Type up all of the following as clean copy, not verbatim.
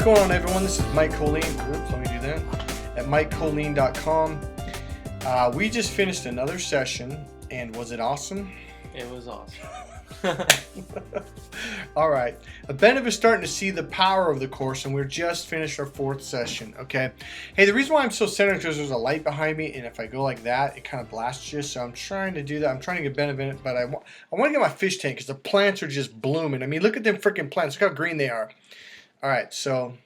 going on, everyone? This is Mike Kollin. Oops, let me do that. At MikeKollin.com. We just finished another session, and was it awesome? It was awesome. All right. Ben is starting to see the power of the course, and we're just finished our fourth session, okay? Hey, the reason why I'm so centered is because there's a light behind me, and if I go like that, it kind of blasts you, so I'm trying to do that. I'm trying to get Ben in it, but I want to get my fish tank because the plants are just blooming. I mean, look at them freaking plants. Look how green they are. All right, so,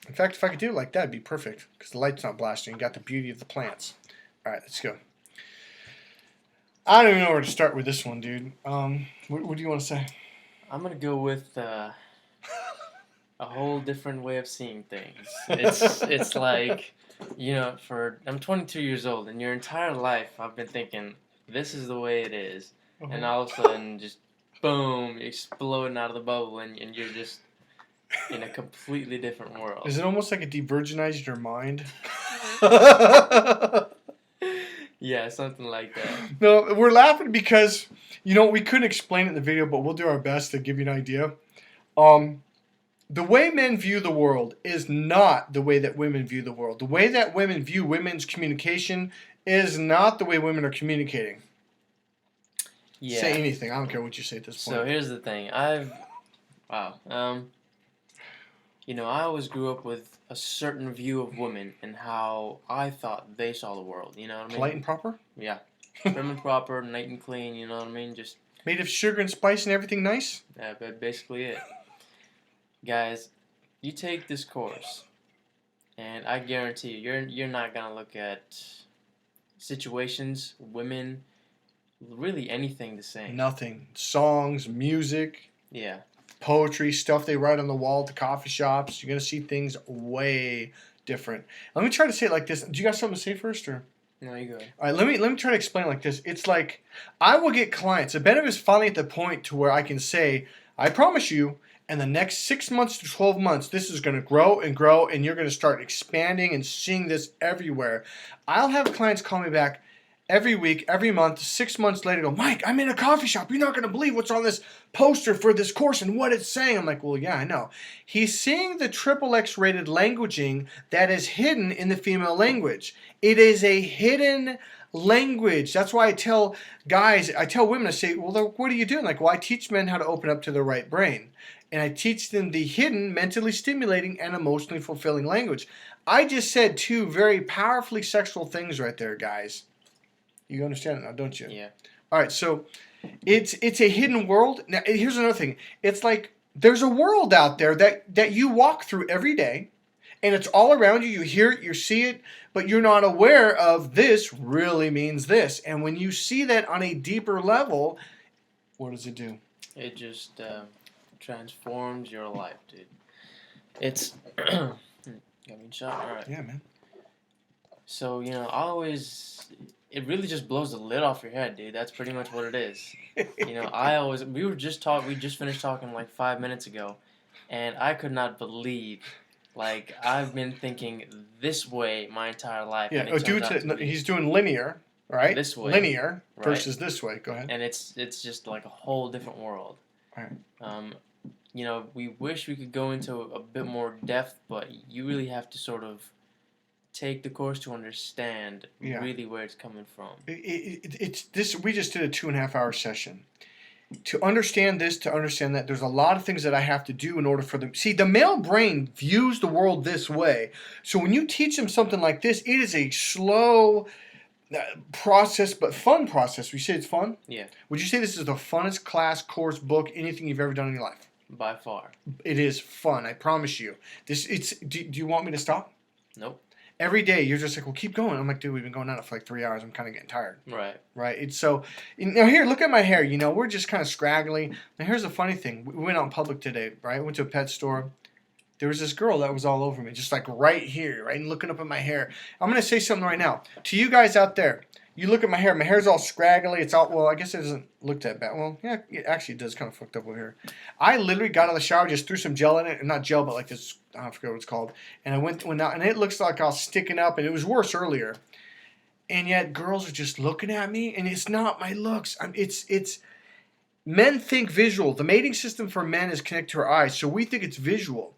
in fact, if I could do it like that, it'd be perfect because the light's not blasting. You got the beauty of the plants. All right, let's go. I don't even know where to start with this one, dude. What do you want to say? I'm going to go with a whole different way of seeing things. It's like, you know, I'm 22 years old, and your entire life I've been thinking, this is the way it is. Uh-huh. And all of a sudden, just boom, exploding out of the bubble, and you're just in a completely different world. Is it almost like it de-virginized your mind? Yeah, something like that. No, we're laughing because, you know, we couldn't explain it in the video, but we'll do our best to give you an idea. The way men view the world is not the way that women view the world. The way that women view women's communication is not the way women are communicating. Yeah. Say anything. I don't care what you say at this point. So here's the thing. You know, I always grew up with a certain view of women and how I thought they saw the world, you know what I mean? Polite and proper? Yeah. Prim and proper, neat and clean, you know what I mean? Just made of sugar and spice and everything nice? Yeah, but basically it. Guys, you take this course, and I guarantee you're not going to look at situations, women, really anything the same. Nothing. Songs, music. Yeah. Poetry, stuff they write on the wall at the coffee shops. You're going to see things way different. Let me try to say it like this. Do you got something to say first? Or? No, you go ahead. All right, let me try to explain it like this. It's like I will get clients. The benefit is finally at the point to where I can say, I promise you, in the next 6 months to 12 months, this is going to grow and grow, and you're going to start expanding and seeing this everywhere. I'll have clients call me back every week, every month, 6 months later, go, Mike, I'm in a coffee shop. You're not going to believe what's on this poster for this course and what it's saying. I'm like, well, yeah, I know. He's seeing the XXX rated languaging that is hidden in the female language. It is a hidden language. That's why I tell women, I say, well, what are you doing? Like, well, I teach men how to open up to the right brain. And I teach them the hidden, mentally stimulating, and emotionally fulfilling language. I just said two very powerfully sexual things right there, guys. You understand it now, don't you? Yeah. All right, so it's a hidden world. Now, here's another thing. It's like there's a world out there that you walk through every day, and it's all around you. You hear it, you see it, but you're not aware of this really means this. And when you see that on a deeper level, what does it do? It just transforms your life, dude. It's got me shot. All right. Yeah, man. So, you know, it really just blows the lid off your head, dude. That's pretty much what it is. You know, we just finished talking like 5 minutes ago, and I could not believe, like, I've been thinking this way my entire life. Yeah, he's doing linear, right? This way. Linear versus right? This way. Go ahead. And it's just like a whole different world. All right. You know, we wish we could go into a bit more depth, but you really have to sort of take the course to understand really where it's coming from. It's this. We just did a 2.5 hour session. To understand this, to understand that, there's a lot of things that I have to do in order for them. See, the male brain views the world this way. So when you teach them something like this, it is a slow process, but fun process. Would you say it's fun? Yeah. Would you say this is the funnest class, course, book, anything you've ever done in your life? By far. It is fun. I promise you. Do you want me to stop? Nope. Every day you're just like, well, keep going. I'm like, dude, we've been going on it for like 3 hours. I'm kind of getting tired. Right. It's so. Now here, look at my hair. You know, we're just kind of scraggly. Now here's the funny thing. We went out in public today, right? We went to a pet store. There was this girl that was all over me, just like right here, right, and looking up at my hair. I'm gonna say something right now to you guys out there. You look at my hair. My hair's all scraggly. It's all, well, I guess it doesn't look that bad. Well, yeah, it actually does kind of fucked up over here. I literally got out of the shower, just threw some gel in it. Not gel, but like this, I forget what it's called. And I went out, and it looks like I was sticking up, and it was worse earlier. And yet girls are just looking at me, and it's not my looks. It's men think visual. The mating system for men is connected to our eyes, so we think it's visual.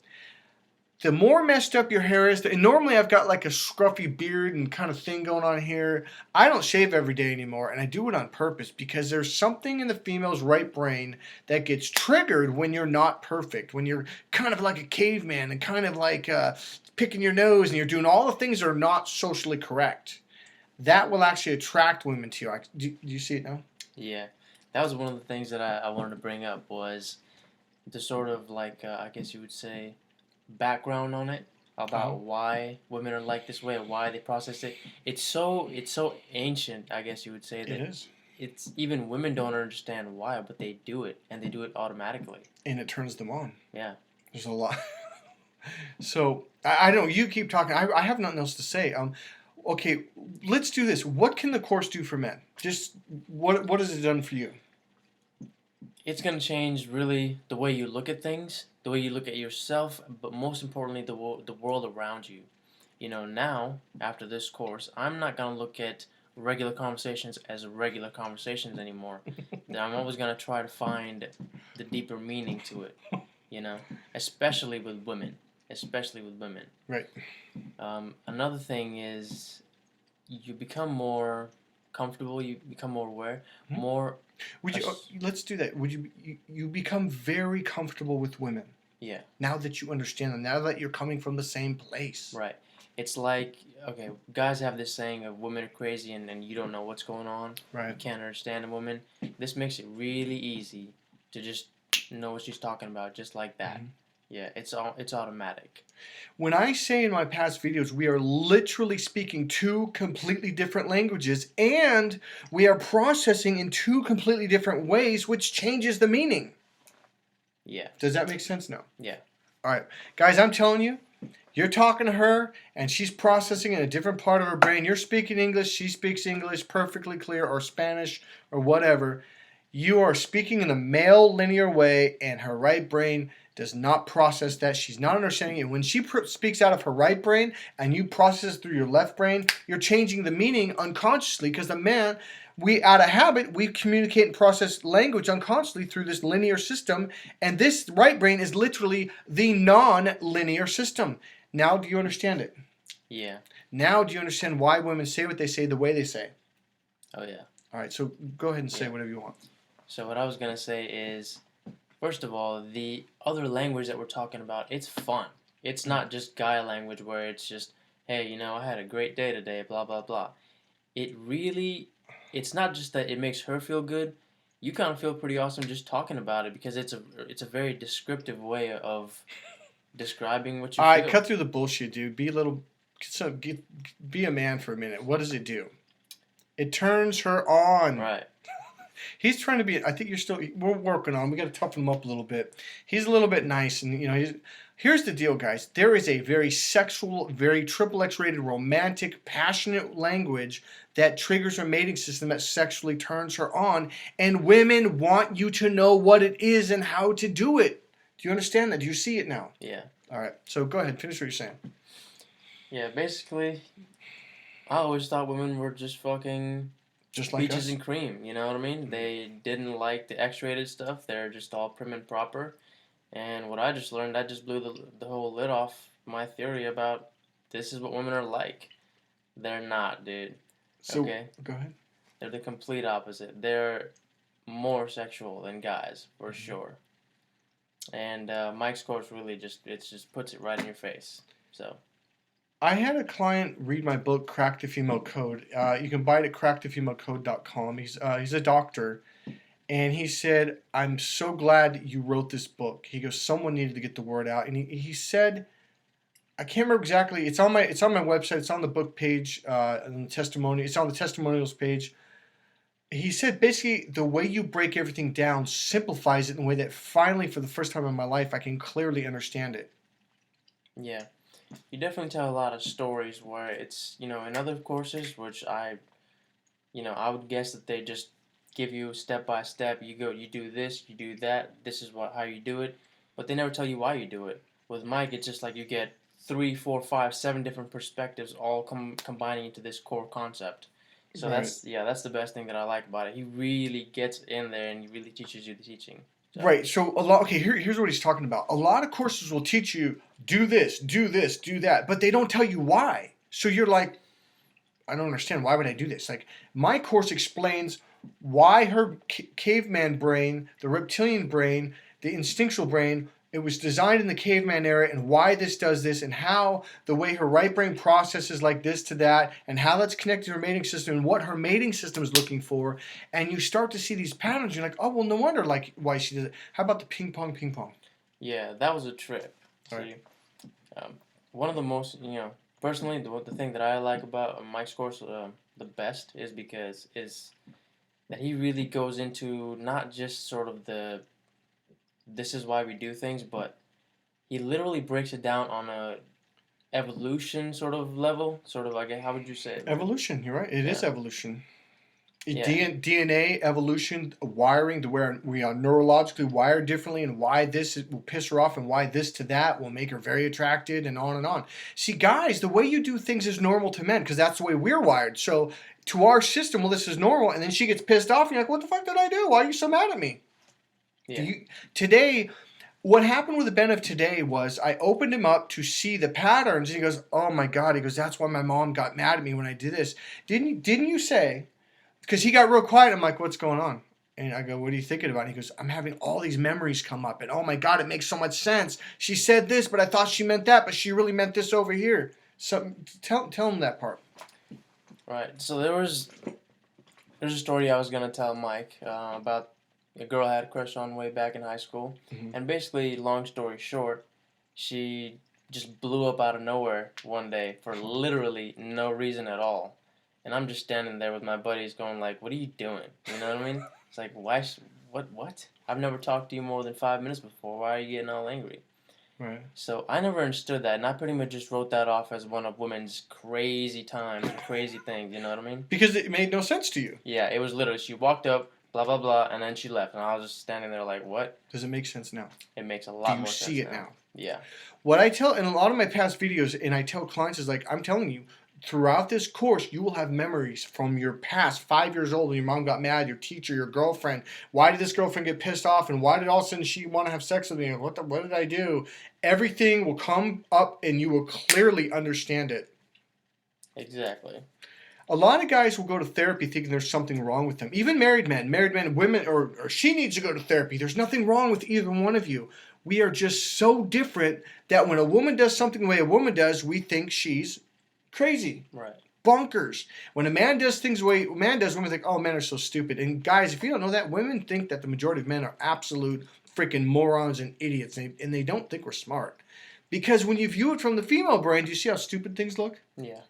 the more messed up your hair is, and normally I've got like a scruffy beard and kind of thing going on here. I don't shave every day anymore, and I do it on purpose because there's something in the female's right brain that gets triggered when you're not perfect, when you're kind of like a caveman and kind of like picking your nose and you're doing all the things that are not socially correct. That will actually attract women to you. Do you see it now? Yeah, that was one of the things that I wanted to bring up was the sort of like I guess you would say background on it about why women are like this way, why they process it. It's so ancient, I guess you would say, that It is. it's even women don't understand why, but they do it, and they do it automatically. And it turns them on. Yeah. There's a lot. So I don't know. You keep talking. I have nothing else to say. Okay, let's do this. What can the course do for men? Just what has it done for you? It's going to change really the way you look at things, the way you look at yourself, but most importantly, the world around you. You know, now, after this course, I'm not going to look at regular conversations as regular conversations anymore. I'm always going to try to find the deeper meaning to it, you know, especially with women. Right. Another thing is you become more comfortable, you become more aware, more... Let's do that. You become very comfortable with women? Yeah. Now that you understand them, now that you're coming from the same place. Right. It's like, okay, guys have this saying of women are crazy and you don't know what's going on. Right. You can't understand a woman. This makes it really easy to just know what she's talking about, just like that. Mm-hmm. Yeah, it's automatic. When I say in my past videos, we are literally speaking two completely different languages, and we are processing in two completely different ways, which changes the meaning. Yeah. Does that make sense now? Yeah. All right. Guys, I'm telling you, you're talking to her, and she's processing in a different part of her brain. You're speaking English, she speaks English perfectly clear, or Spanish, or whatever. You are speaking in a male linear way, and her right brain does not process that. She's not understanding it. When she speaks out of her right brain and you process through your left brain, you're changing the meaning unconsciously, because the man, out of habit, we communicate and process language unconsciously through this linear system, and this right brain is literally the non-linear system. Now do you understand it? Yeah. Now do you understand why women say what they say the way they say? Oh, yeah. All right, so go ahead and say whatever you want. So what I was going to say is, first of all, the other language that we're talking about, it's fun. It's not just guy language where it's just, hey, you know, I had a great day today, blah, blah, blah. It's not just that it makes her feel good. You kind of feel pretty awesome just talking about it, because it's a very descriptive way of describing what you feel. All right, cut through the bullshit, dude. Be a man for a minute. What does it do? It turns her on. Right. He's trying to be, I think we're working on him. We got to toughen him up a little bit. He's a little bit nice, and you know, here's the deal, guys. There is a very sexual, very XXX rated, romantic, passionate language that triggers her mating system, that sexually turns her on, and women want you to know what it is and how to do it. Do you understand that? Do you see it now? Yeah. All right. So go ahead. Finish what you're saying. Yeah, basically, I always thought women were just fucking just like peaches us. And cream, you know what I mean? They didn't like the X-rated stuff. They're just all prim and proper. And what I just learned, I just blew the whole lid off my theory about this is what women are like. They're not, dude. So, okay? Go ahead. They're the complete opposite. They're more sexual than guys, for sure. And Mike's course really just puts it right in your face. So I had a client read my book, Crack the Female Code. You can buy it at crackthefemalecode.com. He's a doctor, and he said, "I'm so glad you wrote this book." He goes, "Someone needed to get the word out," and he said, I can't remember exactly. It's on my website. It's on the book page, and the testimony. It's on the testimonials page. He said basically the way you break everything down simplifies it in a way that finally, for the first time in my life, I can clearly understand it. Yeah. You definitely tell a lot of stories where it's, you know, in other courses, which I would guess that they just give you step by step. You do this, you do that. This is how you do it, but they never tell you why you do it. With Mike, it's just like you get 3, 4, 5, 7 different perspectives all combining into this core concept. So right. That's the best thing that I like about it. He really gets in there and he really teaches you the teaching. So, Right. So a lot. Okay. Here's what he's talking about. A lot of courses will teach you do this, do this, do that, but they don't tell you why. So you're like, I don't understand. Why would I do this? Like my course explains why her caveman brain, the reptilian brain, the instinctual brain, it was designed in the caveman era, and why this does this, and how the way her right brain processes like this to that, and how that's connected to her mating system, and what her mating system is looking for. And you start to see these patterns. You're like, oh well, no wonder like why she did it. How about the ping pong, ping pong? yeah, that was a trip. Right. See, one of the most, personally, the thing that I like about Mike's course the best is because is that he really goes into not just sort of the this is why we do things, but he literally breaks it down on a evolution sort of level, sort of like how would you say it? Evolution. You're right. It is Yeah. evolution. Yeah. DNA evolution, wiring to where we are neurologically wired differently, and why this will piss her off, and why this to that will make her very attracted, and on and on. See, guys, the way you do things is normal to men because that's the way we're wired. So to our system, well, this is normal, and then she gets pissed off, and you're like, "What the fuck did I do? Why are you so mad at me?" Yeah. Today, what happened with the Ben of today was I opened him up to see the patterns, and he goes, "Oh my God!" He goes, "That's why my mom got mad at me when I did this." Didn't you say? Because he got real quiet. I'm like, what's going on? And I go, what are you thinking about? And he goes, I'm having all these memories come up. And oh my God, it makes so much sense. She said this, but I thought she meant that, but she really meant this over here. So tell him that part. Right. So there's a story I was gonna tell Mike about a girl I had a crush on way back in high school, and basically, long story short, she just blew up out of nowhere one day for literally no reason at all. And I'm just standing there with my buddies going like, what are you doing? You know what I mean? It's like, why, what? I've never talked to you more than 5 minutes before. Why are you getting all angry? Right. So I never understood that, and I pretty much just wrote that off as one of women's crazy times, crazy things, you know what I mean? Because it made no sense to you. Yeah, it was literally, she walked up, blah, blah, blah, and then she left, and I was just standing there like, what? Does it make sense now? It makes a lot more sense Do you see it now? Yeah. What I tell in a lot of my past videos, and I tell clients is like, I'm telling you, throughout this course, you will have memories from your past 5 years old when your mom got mad, your teacher, your girlfriend. Why did this girlfriend get pissed off? And why did all of a sudden she want to have sex with me? What did I do? Everything will come up and you will clearly understand it. Exactly. A lot of guys will go to therapy thinking there's something wrong with them. Even married men, women, or she needs to go to therapy. There's nothing wrong with either one of you. We are just so different that when a woman does something the way a woman does, we think she's crazy. Right. Bonkers. When a man does things the way a man does, women think, oh, men are so stupid. And guys, if you don't know that, women think that the majority of men are absolute freaking morons and idiots, and they don't think we're smart. Because when you view it from the female brain, do you see how stupid things look? Yeah.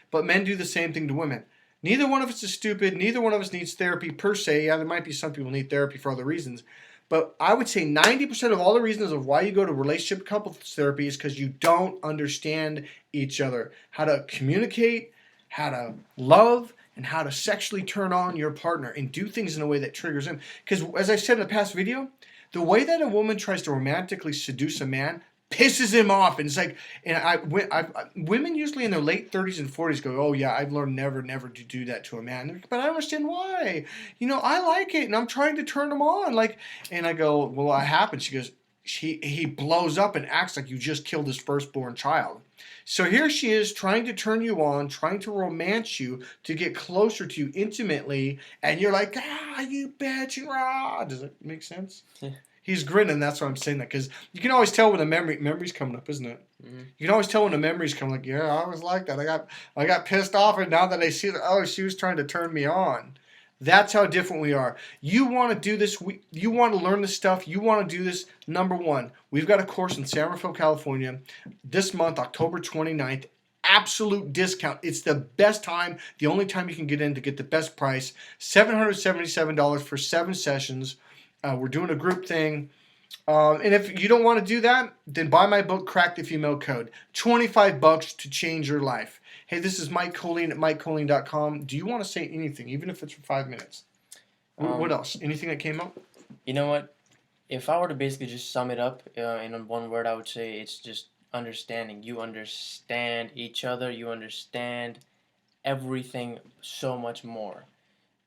But men do the same thing to women. Neither one of us is stupid. Neither one of us needs therapy per se. Yeah, there might be some people need therapy for other reasons. But I would say 90% of all the reasons of why you go to relationship couples therapy is because you don't understand each other. How to communicate, how to love, and how to sexually turn on your partner and do things in a way that triggers him. Because as I said in the past video, the way that a woman tries to romantically seduce a man pisses him off. And it's like, women usually in their late 30s and 40s go, oh yeah, I've learned never to do that to a man. But I understand why. I like it and I'm trying to turn him on. And I go, well, what happened? She goes, he blows up and acts like you just killed his firstborn child. So here she is trying to turn you on, trying to romance you, to get closer to you intimately. And you're like, you bitch, and rah. Does it make sense? Yeah. He's grinning. That's why I'm saying that, because you can always tell when a memory's coming up, isn't it? Mm-hmm. You can always tell when a memory's coming. Like, yeah, I was like that. I got pissed off, and now that I see that, oh, she was trying to turn me on. That's how different we are. You want to do this. You want to learn this stuff. You want to do this. Number one, we've got a course in San Rafael, California, this month, October 29th. Absolute discount. It's the best time, the only time you can get in to get the best price. $777 for 7 sessions. We're doing a group thing. And if you don't want to do that, then buy my book, Crack the Female Code. $25 to change your life. Hey, this is Mike Kollin at MikeKollin.com. Do you want to say anything, even if it's for 5 minutes? What else? Anything that came up? You know what? If I were to basically just sum it up in one word, I would say it's just understanding. You understand each other. You understand everything so much more.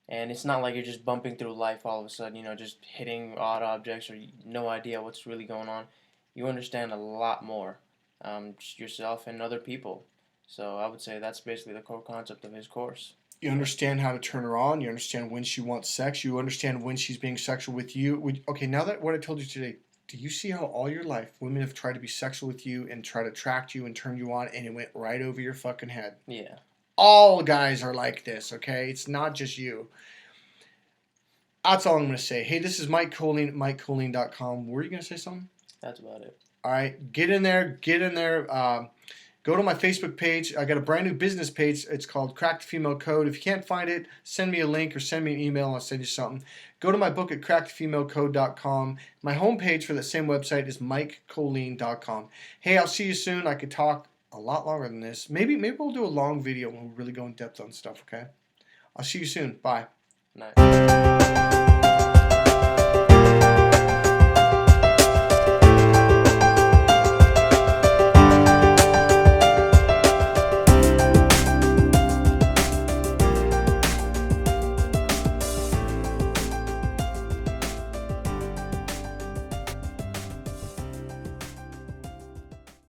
And it's not like you're just bumping through life all of a sudden, just hitting odd objects or no idea what's really going on. You understand a lot more, just yourself and other people. So I would say that's basically the core concept of his course. You understand how to turn her on. You understand when she wants sex. You understand when she's being sexual with you. Okay, now that what I told you today, do you see how all your life women have tried to be sexual with you and try to attract you and turn you on, and it went right over your fucking head? Yeah. All guys are like this, okay? It's not just you. That's all I'm going to say. Hey, this is Mike Kollin at MikeKollin.com. Were you going to say something? That's about it. All right, get in there. Go to my Facebook page. I got a brand new business page. It's called Crack the Female Code. If you can't find it, send me a link or send me an email. I'll send you something. Go to my book at crackthefemalecode.com. My homepage for the same website is MikeKollin.com. Hey, I'll see you soon. I could talk a lot longer than this. Maybe we'll do a long video when we really go in depth on stuff, okay? I'll see you soon. Bye. Nice.